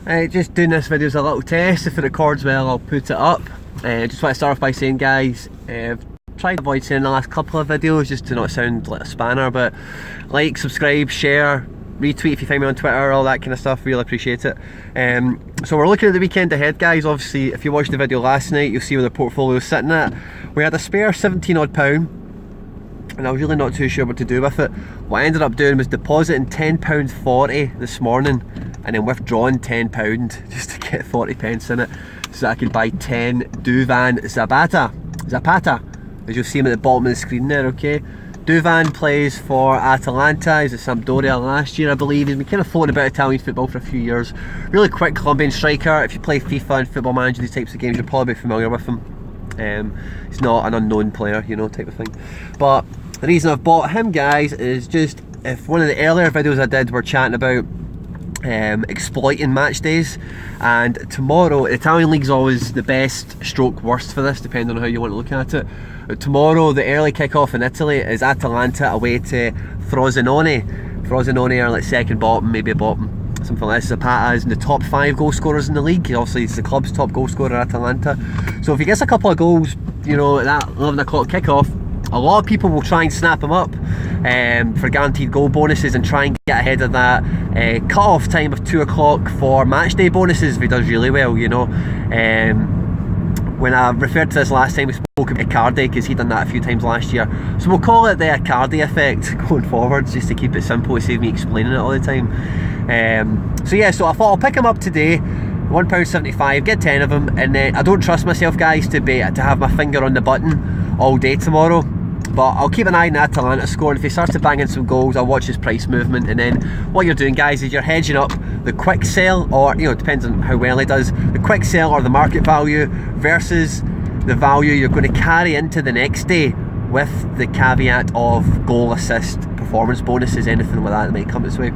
Just doing this video as a little test. If it records well, I'll put it up. Just want to start off by saying, guys, I've tried to avoid saying the last couple of videos just to not sound like a spanner, but like, subscribe, share, retweet if you find me on Twitter, all that kind of stuff, really appreciate it. So we're looking at the weekend ahead, guys. Obviously, if you watched the video last night, you'll see where the portfolio is sitting at. We had a spare 17 odd pound, and I was really not too sure what to do with it. What I ended up doing was depositing £10.40 this morning and then withdrawing £10 just to get 40 pence in it so I could buy 10 Duvan Zapata, as you'll see him at the bottom of the screen there, okay? Duvan plays for Atalanta. He's at Sampdoria last year, I believe. He's been kind of floating about Italian football for a few years. Really quick Colombian striker. If you play FIFA and Football Manager, these types of games, you'll probably be familiar with him. He's not an unknown player, you know, type of thing. But the reason I've bought him, guys, is just, if one of the earlier videos I did were chatting about exploiting match days, and tomorrow, the Italian League's always the best stroke worst for this, depending on how you want to look at it. But tomorrow, the early kick-off in Italy is Atalanta away to Frosinone. Frosinone are like second bottom, maybe a bottom, something like this. Zapata is in the top 5 goal scorers in the league. Obviously, he's the club's top goal scorer, Atalanta. So if he gets a couple of goals, you know, at that 11 o'clock kick-off, a lot of people will try and snap him up for guaranteed goal bonuses and try and get ahead of that cut-off time of 2 o'clock for match day bonuses if he does really well, you know. When I referred to this last time, we spoke about Icardi, because he'd done that a few times last year. So we'll call it the Icardi effect going forwards, just to keep it simple, to save me explaining it all the time. So yeah, so I thought I'll pick him up today, £1.75, get 10 of them, and then I don't trust myself, guys, to have my finger on the button all day tomorrow. But I'll keep an eye on Atalanta score, and if he starts to bang in some goals, I'll watch his price movement. And then what you're doing, guys, is you're hedging up the quick sell, or, you know, it depends on how well he does, the quick sell or the market value versus the value you're going to carry into the next day, with the caveat of goal, assist, performance bonuses, anything like that might come its way.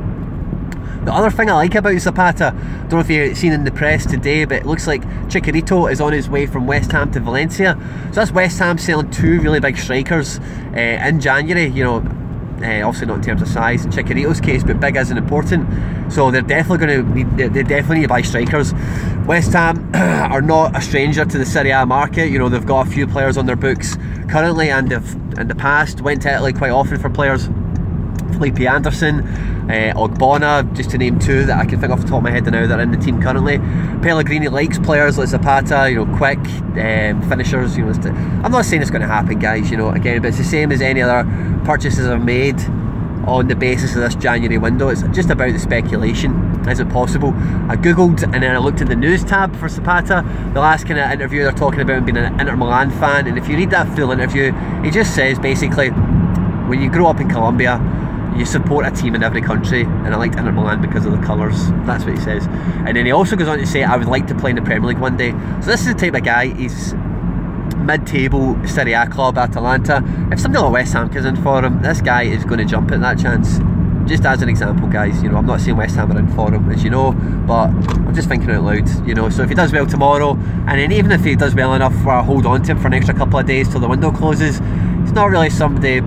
The other thing I like about Zapata, don't know if you've seen in the press today, but it looks like Chicharito is on his way from West Ham to Valencia. So that's West Ham selling 2 really big strikers in January, you know, obviously not in terms of size in Chicharito's case, but big isn't important. So they're definitely going to, they definitely need to buy strikers. West Ham are not a stranger to the Serie A market. You know, they've got a few players on their books currently, and they've in the past went to Italy quite often for players. Felipe Anderson, Ogbonna, just to name 2 that I can think off the top of my head now that are in the team currently. Pellegrini likes players like Zapata, you know, quick finishers. You know, I'm not saying it's going to happen, guys, you know, again, but it's the same as any other purchases I've made on the basis of this January window. It's just about the speculation. Is it possible? I googled and then I looked at the news tab for Zapata. The last kind of interview, they're talking about him being an Inter Milan fan, and if you read that full interview, he just says basically, when you grow up in Colombia, you support a team in every country, and I liked Inter Milan because of the colours. That's what he says. And then he also goes on to say, I would like to play in the Premier League one day. So this is the type of guy, he's mid-table Serie A club, Atalanta. If something like West Ham comes in for him, this guy is going to jump at that chance. Just as an example, guys, you know, I'm not saying West Ham are in for him, as you know, but I'm just thinking out loud, you know. So if he does well tomorrow, and then even if he does well enough where I hold on to him for an extra couple of days till the window closes, it's not really somebody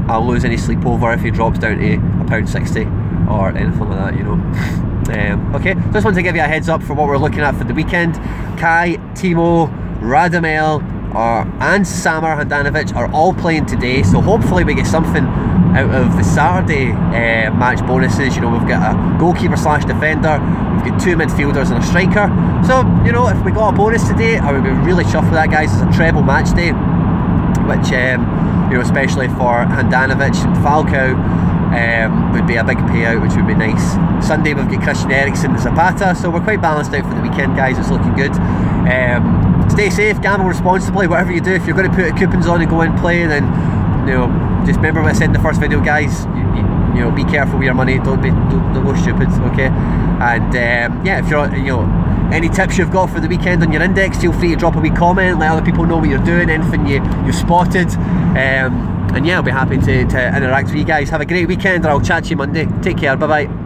I'll lose any sleep over if he drops down to £1.60 or anything like that, you know. Okay, just wanted to give you a heads up for what we're looking at for the weekend. Kai, Timo, Radamel and Samir Handanovic are all playing today, so hopefully we get something out of the Saturday match bonuses. You know, we've got a goalkeeper / defender, we've got 2 midfielders and a striker. So, you know, if we got a bonus today, I would be really chuffed with that, guys. It's a treble match day, which you know, especially for Handanovic and Falcao, would be a big payout, which would be nice. Sunday we've got Christian Eriksen and Zapata, so we're quite balanced out for the weekend, guys. It's looking good. Stay safe, gamble responsibly, whatever you do. If you're going to put coupons on and go and play, then, you know, just remember what I said in the first video, guys. You know, be careful with your money. Don't go stupid, okay? And yeah, if you're, you know, any tips you've got for the weekend on your index, feel free to drop a wee comment, let other people know what you're doing, anything you've spotted. And yeah, I'll be happy to interact with you guys. Have a great weekend, and I'll chat to you Monday. Take care, bye bye.